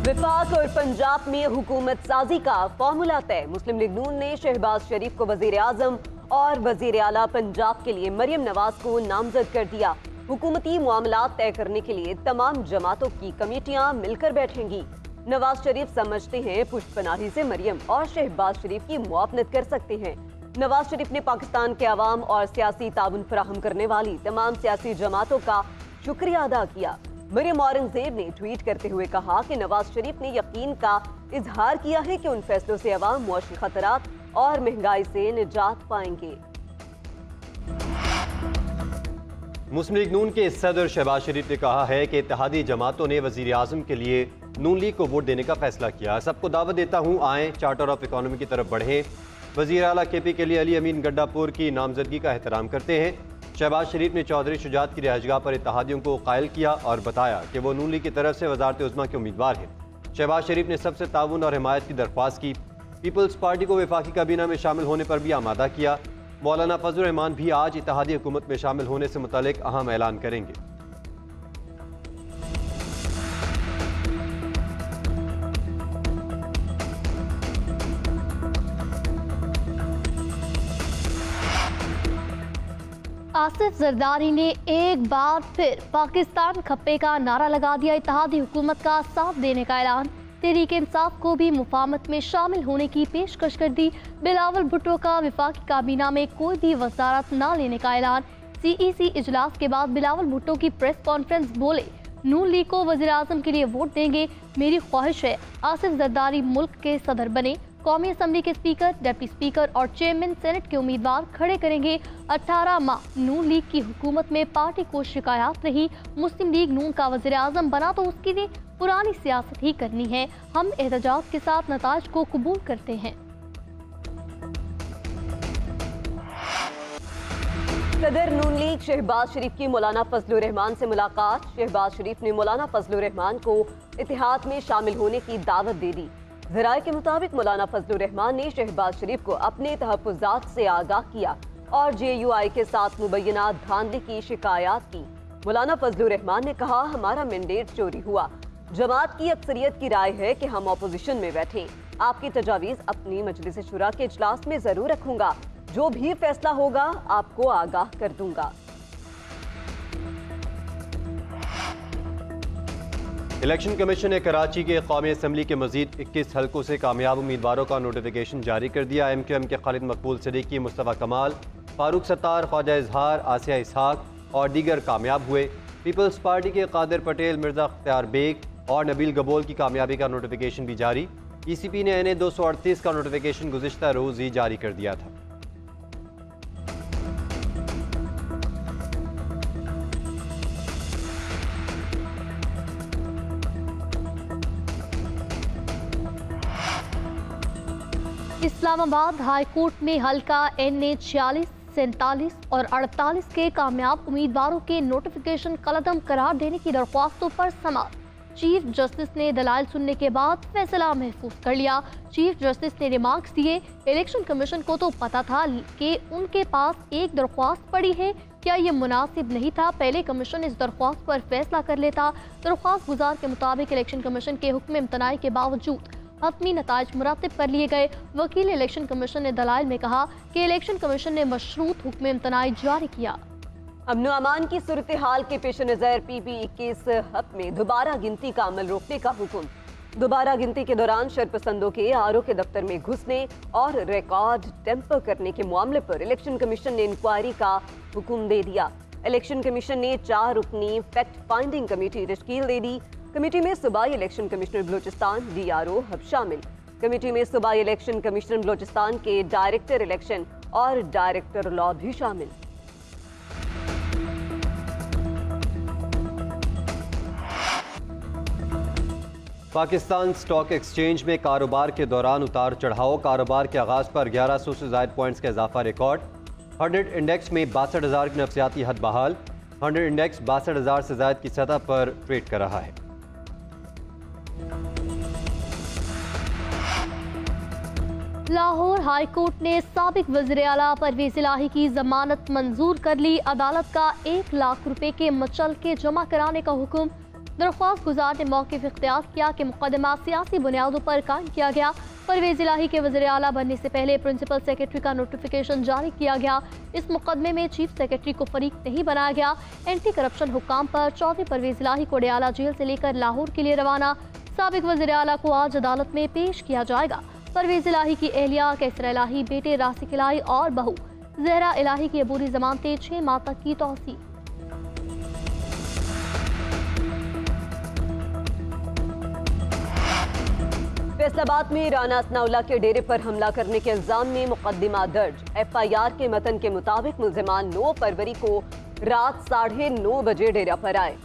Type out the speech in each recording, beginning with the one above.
विफाक और पंजाब में हुकूमत साजी का फॉर्मूला तय। मुस्लिम लीग नून ने शहबाज शरीफ को वजीर आजम और वजीर आला पंजाब के लिए मरियम नवाज को नामजद कर दिया। हुकूमती मामलात तय करने के लिए तमाम जमातों की कमेटियां मिलकर बैठेंगी। नवाज शरीफ समझते हैं पुष्पनाही से मरियम और शहबाज शरीफ की मुआवनत कर सकते हैं। नवाज शरीफ ने पाकिस्तान के अवाम और सियासी ताउन फराहम करने वाली तमाम सियासी जमातों का शुक्रिया अदा किया। मरियम औरंगजेब ने ट्वीट करते हुए कहा कि नवाज शरीफ ने यकीन का इजहार किया है कि उन फैसलों से अवाम मुआशी खतरात और महंगाई से निजात पाएंगे। मुस्लिम लीग नून के सदर शहबाज शरीफ ने कहा है कि इत्तेहादी जमातों ने वजीर आजम के लिए नून लीग को वोट देने का फैसला किया। सबको दावत देता हूँ, आएँ चार्टर ऑफ इकोनॉमी की तरफ बढ़ें। वजीर आला केपी के लिए अली अमीन गड्डापुर की नामजदगी का एहतराम करते हैं। शहबाज शरीफ ने चौधरी शुजात की रिहाइशगाह पर इत्तेहादियों को कायल किया और बताया कि वो नून लीग की तरफ से वजारत उज़्मा के उम्मीदवार हैं। शहबाज शरीफ ने सबसे ताउन और हिमायत की दरख्वास्त की। पीपल्स पार्टी को वफाकी काबीना में शामिल होने पर भी आमादा किया। मौलाना फजल रहमान भी आज इत्तेहादी हुकूमत में शामिल होने से मुतालिक अहम ऐलान करेंगे। आसिफ जरदारी ने एक बार फिर पाकिस्तान खप्पे का नारा लगा दिया। इत्तेहादी हुकूमत का साथ देने का ऐलान। तहरीक इंसाफ को भी मुफाहमत में शामिल होने की पेशकश कर दी। बिलावल भुट्टो का वफाकी काबीना में कोई भी वजारत न लेने का ऐलान। CEC इजलास के बाद बिलावल भुट्टो की प्रेस कॉन्फ्रेंस, बोले नून लीग को वज़ीर आज़म के लिए वोट देंगे। मेरी ख्वाहिश है आसिफ जरदारी मुल्क के सदर बने। कौमी असम्बली के स्पीकर, डिप्टी स्पीकर और चेयरमैन सेनेट के उम्मीदवार खड़े करेंगे। 18 माह नून लीग की हुकूमत में पार्टी को शिकायत रही। मुस्लिम लीग नून का वज़ीर आज़म बना तो उसके लिए पुरानी सियासत ही करनी है। हम एहतजाज के साथ नताज को कबूल करते हैं। सदर नून लीग शहबाज शरीफ की मौलाना फजलुर रहमान से मुलाकात। शहबाज शरीफ ने मौलाना फजलुर रहमान को इत्तेहाद में शामिल होने की दावत दे दी। ज़राए के मुताबिक मौलाना फजलुर रहमान ने शहबाज शरीफ को अपने तहफ़्फ़ुज़ात से आगाह किया और JUI के साथ मुबैना धांधली की शिकायत की। मौलाना फजलुर रहमान ने कहा, हमारा मैंडेट चोरी हुआ। जमात की अक्सरियत की राय है कि हम अपोजिशन में बैठें। आपकी तजावीज़ अपनी मजलिस शुरा के इजलास में ज़रूर रखूंगा। जो भी फैसला होगा आपको आगाह कर दूंगा। इलेक्शन कमीशन ने कराची के कौमी असम्बली के मजीद 21 हल्कों से कामयाब उम्मीदवारों का नोटिफिकेशन जारी कर दिया। MQM के खालिद मकबूल सिद्दीकी, मुस्तफ़ा कमाल, फारूक सत्तार, ख्वाजा इजहार, आसिया इसहाक और दीगर कामयाब हुए। पीपल्स पार्टी के कादिर पटेल, मिर्जा अख्तियार बेग और नबील गबोल की कामयाबी का नोटिफिकेशन भी जारी। ECP ने NA 238 का नोटिफिकेशन गुज़िश्ता रोज़ ही जारी कर दिया था। इस्लामाबाद हाई कोर्ट में हल्का NA 46, 47 और 48 के कामयाब उम्मीदवारों के नोटिफिकेशन कलअदम करार देने की दरख्वास्तों पर समाअत। चीफ जस्टिस ने दलाइल सुनने के बाद फैसला महफूज कर लिया। चीफ जस्टिस ने रिमार्क्स दिए, इलेक्शन कमीशन को तो पता था कि उनके पास एक दरख्वास्त पड़ी है। क्या ये मुनासिब नहीं था पहले कमीशन इस दरख्वास्त पर फैसला कर लेता। दरख्वास्त गुजार के मुताबिक इलेक्शन कमीशन के हुक्म इम्तनाई के बावजूद हतमी नताइज मुरातिब कर लिए गए। वकील इलेक्शन कमीशन ने दलाइल में कहा कि इलेक्शन कमीशन ने मशरूत हुक्म इम्तनाई जारी किया। अमन अमान की सूरत हाल के पेश नज़र PP21 हक में दोबारा गिनती का अमल रोकने का हुक्म। दोबारा गिनती के दौरान शरपसंदों के RO के दफ्तर में घुसने और रिकॉर्ड टेम्पर करने के मामले पर इलेक्शन कमीशन ने इंक्वायरी का हुक्म दे दिया। इलेक्शन कमीशन ने 4 रुकनी फैक्ट फाइंडिंग कमेटी तश्कील दे दी। कमेटी में सूबाई election commissioner Balochistan DRO hub शामिल। कमेटी में सूबाई इलेक्शन कमिश्नर बलूचिस्तान के डायरेक्टर इलेक्शन और डायरेक्टर लॉ भी शामिल। पाकिस्तान स्टॉक एक्सचेंज में कारोबार के दौरान उतार चढ़ाव। कारोबार के आगाज पर 1100 से ज़ायद पॉइंट्स का इजाफा रिकॉर्ड। 100 इंडेक्स में 62,000 की नफसियाती हद बहाल। 100 इंडेक्स 62,000 से ज़ायद की सतह पर ट्रेड कर रहा है। लाहौर हाई कोर्ट ने साबिक वज़ीर आला परवेज़ इलाही की जमानत मंजूर कर ली। अदालत का 1 लाख रुपए के मचल के जमा कराने का हुक्म। दरख्वास्त गुजार ने मौक़िफ़ इख्तियार किया कि मुकदमा सियासी बुनियादों पर कायम किया गया। परवेज़ इलाही के वज़ीर आला बनने से पहले प्रिंसिपल सेक्रेटरी का नोटिफिकेशन जारी किया गया। इस मुकदमे में चीफ सेक्रेटरी को फरीक नहीं बनाया गया। एंटी करप्शन हुक्काम पर चौधरी परवेज़ इलाही को डयाला जेल से लेकर लाहौर के लिए रवाना। साबिक वज़ीर आला को आज अदालत में पेश किया जाएगा। परवेज़ इलाही की एहलिया कैसर इलाही, बेटे रासिक इलाही और बहू ज़हरा इलाही की अबूरी ज़मानतें 6 माह तक की तौसीह। फैसलाबाद में राना असनाउल्लाह के डेरे पर हमला करने के इल्जाम में मुकदमा दर्ज। FIR के मतन के मुताबिक मुल्जिमान 9 फरवरी को रात 9:30 बजे डेरा पर आए।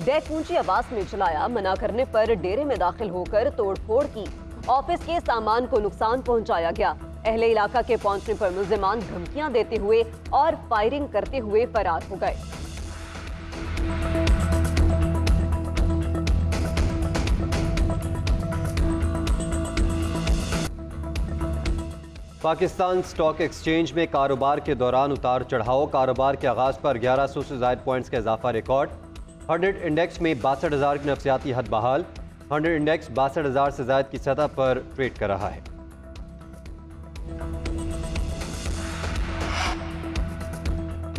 डेक ऊंची आवाज में चलाया, मना करने पर डेरे में दाखिल होकर तोड़फोड़ की। ऑफिस के सामान को नुकसान पहुंचाया गया। अहले इलाका के पहुंचने पर मुल्जिमान धमकियां देते हुए और फायरिंग करते हुए फरार हो गए। पाकिस्तान स्टॉक एक्सचेंज में कारोबार के दौरान उतार चढ़ाव। कारोबार के आगाज पर 1100 से ज़ायद पॉइंट्स का इजाफा रिकॉर्ड। 100 इंडेक्स में 62,000 की नफसियाती हद बहाल। 100 इंडेक्स 62,000 से ज़ायद की सतह पर ट्रेड कर रहा है।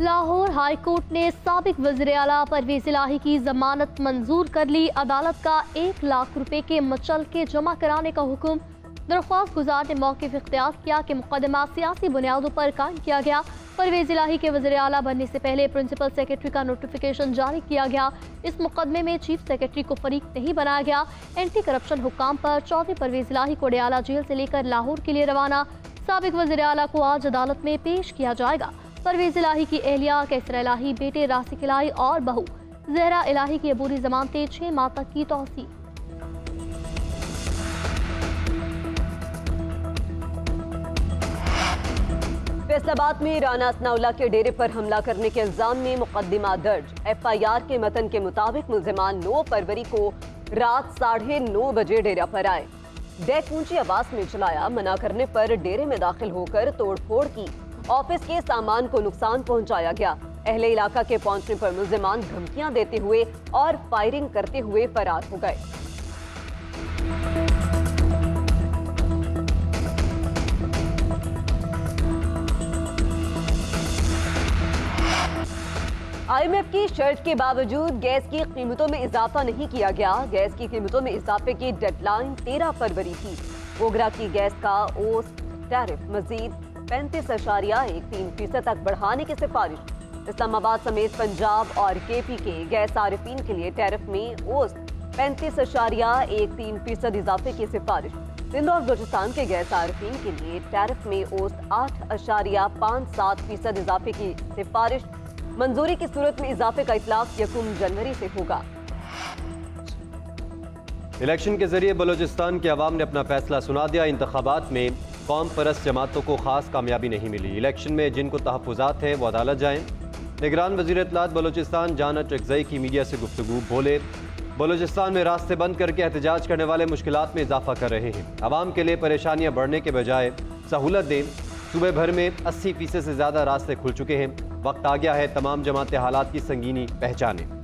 लाहौर हाई कोर्ट ने साबिक वज़ीर आला परवेज़ इलाही की जमानत मंजूर कर ली। अदालत का 1 लाख रुपए के मचलके जमा कराने का हुक्म। दरख्वास्त गुजार ने मौक़िफ़ इख्तियार किया कि मुकदमा सियासी बुनियादों पर कायम किया गया। परवेज़ इलाही के वज़ीर आला बनने से पहले प्रिंसिपल सेक्रेटरी का नोटिफिकेशन जारी किया गया। इस मुकदमे में चीफ सेक्रेटरी को फरीक नहीं बनाया गया। एंटी करप्शन हुक्काम पर चौधरी परवेज़ इलाही को डयाला जेल से लेकर लाहौर के लिए रवाना। साबिक वज़ीर आला को आज अदालत में पेश किया जाएगा। परवेज़ इलाही की एहलिया कैसर इलाही, बेटे रासिक इलाही और बहू ज़हरा इलाही की अबूरी ज़मानतें 6 माह तक की तौसीह। फैसलाबाद में राना असनाउल्लाह के डेरे पर हमला करने के इल्जाम में मुकदमा दर्ज। FIR के मतन के मुताबिक मुल्जिमान 9 फरवरी को रात 9:30 बजे डेरा पर आए। डेक ऊंची आवाज में चलाया, मना करने पर डेरे में दाखिल होकर तोड़फोड़ की। ऑफिस के सामान को नुकसान पहुंचाया गया। अहले इलाका के पहुंचने पर मुल्जिमान धमकियां देते हुए और फायरिंग करते हुए फरार हो गए। IMF की शर्त के बावजूद गैस की कीमतों में इजाफा नहीं किया गया। गैस की कीमतों में इजाफे की डेडलाइन 13 फरवरी थी। ओगरा की गैस का ओस टैरिफ मजीद 35.13% तक बढ़ाने की सिफारिश। इस्लामाबाद समेत पंजाब और KP के गैस सारिफीन के लिए टैरिफ में ओस 35.13% इजाफे की सिफारिश। सिंध और बलूचिस्तान के गैस सारिफीन के लिए टैरिफ में ओस 8.57% इजाफे की सिफारिश। मंजूरी की सूरत में इजाफे का इतलाक 1 जनवरी से होगा। इलेक्शन के जरिए बलूचिस्तान के अवाम ने अपना फैसला सुना दिया। इंतखाबात में कौम परस्त जमातों को खास कामयाबी नहीं मिली। इलेक्शन में जिनको तहफ़्फ़ुज़ात हैं वो अदालत जाएं। निगरान वज़ीर इत्तलात बलूचिस्तान जाना चकज़ई की मीडिया से गुफ्तगू बोले, बलूचिस्तान में रास्ते बंद करके एहतजाज करने वाले मुश्किलात में इजाफा कर रहे हैं। अवाम के लिए परेशानियाँ बढ़ने के बजाय सहूलत दें। सूबे भर में 80% से ज़्यादा रास्ते खुल चुके हैं। वक्त आ गया है तमाम जमातें हालात की संगीनी पहचानें।